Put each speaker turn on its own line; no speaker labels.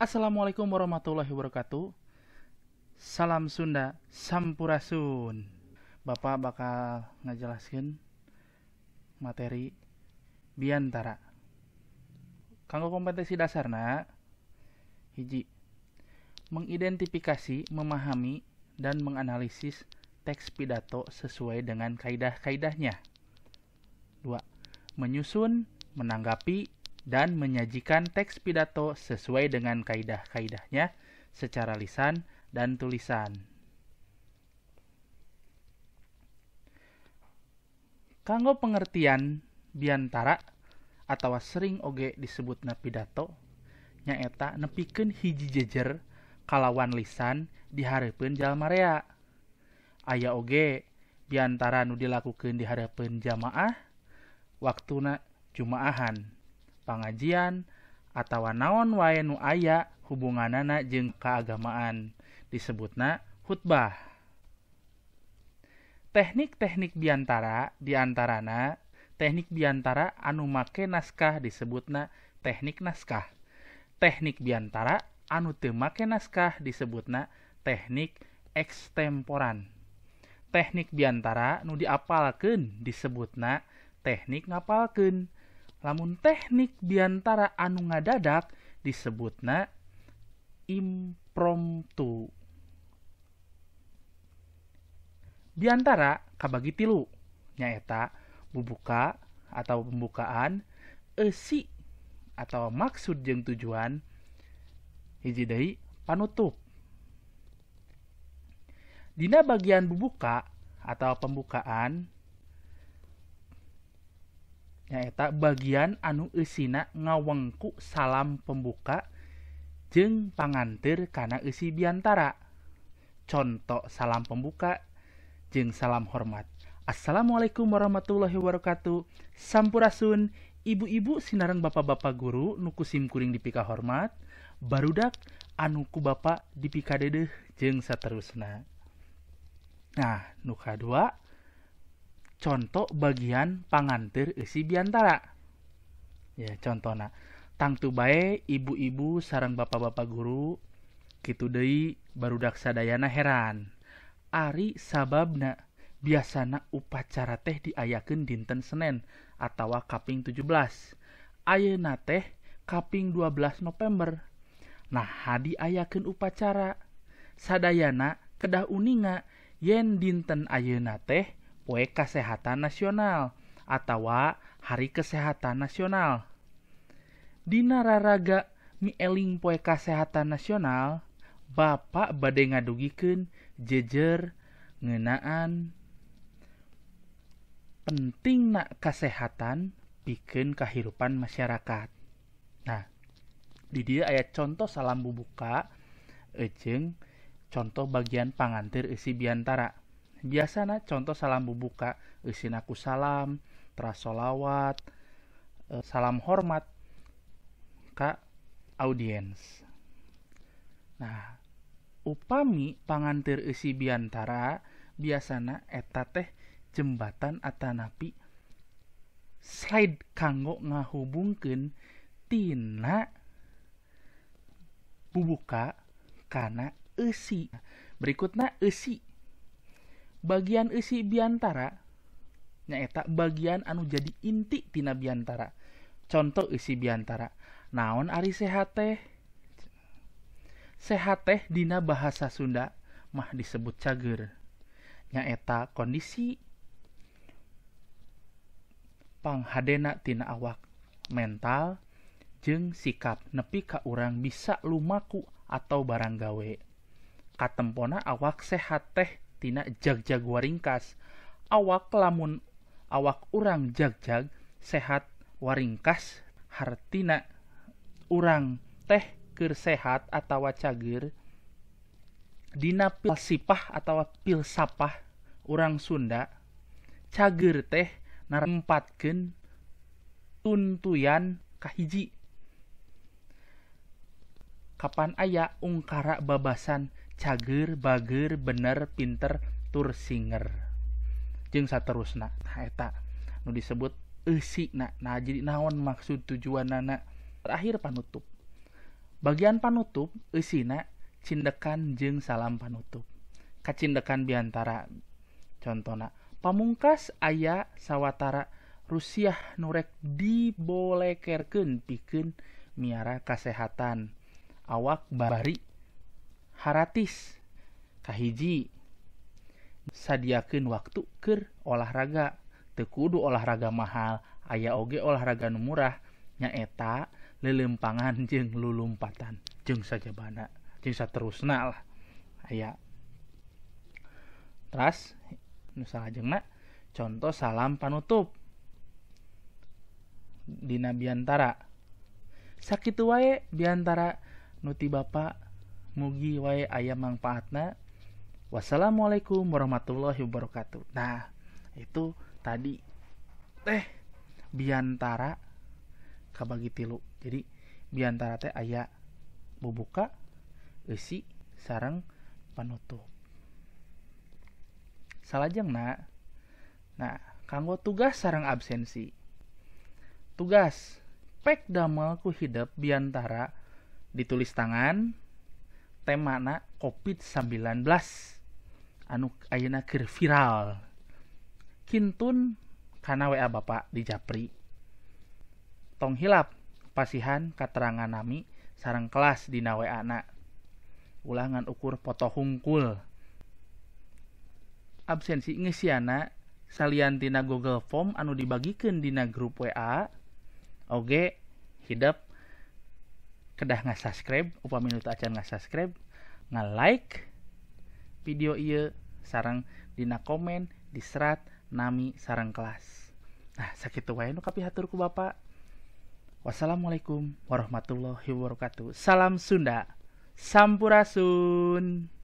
Assalamualaikum warahmatullahi wabarakatuh. Salam Sunda, Sampurasun. Bapak bakal ngajelaskeun materi biantara. Kanggo kompetensi dasarna, hiji, mengidentifikasi, memahami, dan menganalisis teks pidato sesuai dengan kaidah-kaidahnya. 2. Menyusun, menanggapi, dan menyajikan teks pidato sesuai dengan kaidah-kaidahnya secara lisan dan tulisan. Kanggo pengertian biantara atau sering oge disebutna pidato nyaeta nepikeun hiji jejer kalawan lisan dihareupeun jalma rea. Aya oge biantara nu dilakukeun di hareupeun jamaah waktuna jumaahan, pangajian, atawa naon wae nu aya hubunganana jeung keagamaan disebutna khutbah. Teknik-teknik biantara diantarana teknik biantara anu make naskah disebutna teknik naskah. Teknik biantara anu teu make naskah disebutna teknik ekstemporan. Teknik biantara nu diapalkeun disebutna teknik ngapalkeun. Lamun teknik biantara anu ngadadak disebutna impromptu. Biantara kabagi tilu, nyaeta bubuka atau pembukaan, eusi atau maksud jeung tujuan, hiji deui panutup. Dina bagian bubuka atau pembukaan nyaeta bagian anu eusina ngawengku salam pembuka jeung panganteur kana eusi biantara. Conto salam pembuka jeung salam hormat. Assalamualaikum warahmatullahi wabarakatuh. Sampurasun, ibu-ibu sinareng bapak-bapak guru nu kusim kuring dipika hormat, barudak anu ku bapak dipika dedeuh jeung saterusna. Nah, nu kadua contoh bagian panganteur eusi biantara. Ya, contona tangtu bae ibu-ibu sareng bapak-bapak guru kitu deui barudak sadayana heran. Ari sababna biasana upacara teh diayakeun dinten Senen atawa kaping 17. Ayeuna teh kaping 12 November. Nah, diayakeun upacara sadayana kedah uninga yen dinten ayeuna teh Poe Kasehatan Nasional atawa Hari Kesehatan Nasional. Dina raraga mieling Poe Kasehatan Nasional, Bapak bade ngadugikeun jejer ngeunaan pentingna kasehatan pikeun kahirupan masyarakat. Nah, di dieu aya contoh salam bubuka jeung contoh bagian panganteur eusi biantara. Biasana contoh salam bubuka eusina ku salam, trasholawat, salam hormat ka audiens. Nah, upami panganteur eusi biantara biasana eta teh jembatan atanapi slide kanggo ngahubungkeun tina bubuka kana eusi. Berikutna eusi. Bagian eusi biantara nyaeta bagian anu jadi inti tina biantara. Contoh eusi biantara, naon ari sehat teh? Sehat teh dina bahasa Sunda mah disebut cager. Nyaeta kondisi panghadena tina awak, mental jeung sikap nepi ka urang bisa lumaku atau barang gawe. Katempona awak sehat teh tina jagjag waringkas. Awak lamun awak urang jagjag sehat waringkas hartina urang teh keur sehat atawa cager. Dina pilsipah atawa pilsapah urang Sunda, cager teh narempatkeun tuntuyan kahiji. Kapan aya ungkara babasan cager, bager, bener, pinter, tur singer jeung saterusna. Nah, eta nu disebut eusi. Nah, jadi naon maksud tujuanana? Terakhir panutup. Bagian panutup eusina cindekan jeung salam panutup. Kacindekan biantara contohna pamungkas aya sawatara Rusiah nurek dibolekerkeun pikeun miara kasehatan awak bari haratis kahiji sadiakeun waktu keur olahraga teu kudu olahraga mahal aya oge olahraga nu murah nyaeta lelempangan jeung lulumpatan jeung sajabana jeung saterusna lah aya. Teras nu salajengna contoh salam panutup dina biantara sakitu wae biantara nu ti Bapa mugi wae aya mangpaatna. Wassalamualaikum warahmatullahi wabarakatuh. Nah itu tadi biantara kabagi tilu. Jadi biantara teh aya bubuka, eusi, sareng panutup. Salajengna nah kanggo tugas sareng absensi. Tugas pek damel ku hidup biantara ditulis tangan temana COVID-19 anu ayeuna keur viral. Kintun kana WA Bapak di Japri. Tong hilap pasihan katerangan nami sareng kelas dina WA-na. Ulangan ukur foto hungkul. Absensi ngeusiana salian tina Google Form anu dibagikeun dina grup WA. Oge hidup kedah ngasubscribe upami nu teu acan ngasubscribe, nga-like video ieu sareng dina komen diserat nami sareng kelas. Nah, sakitu wae nu kapihatur ku Bapak. Wassalamualaikum warahmatullahi wabarakatuh. Salam Sunda. Sampurasun.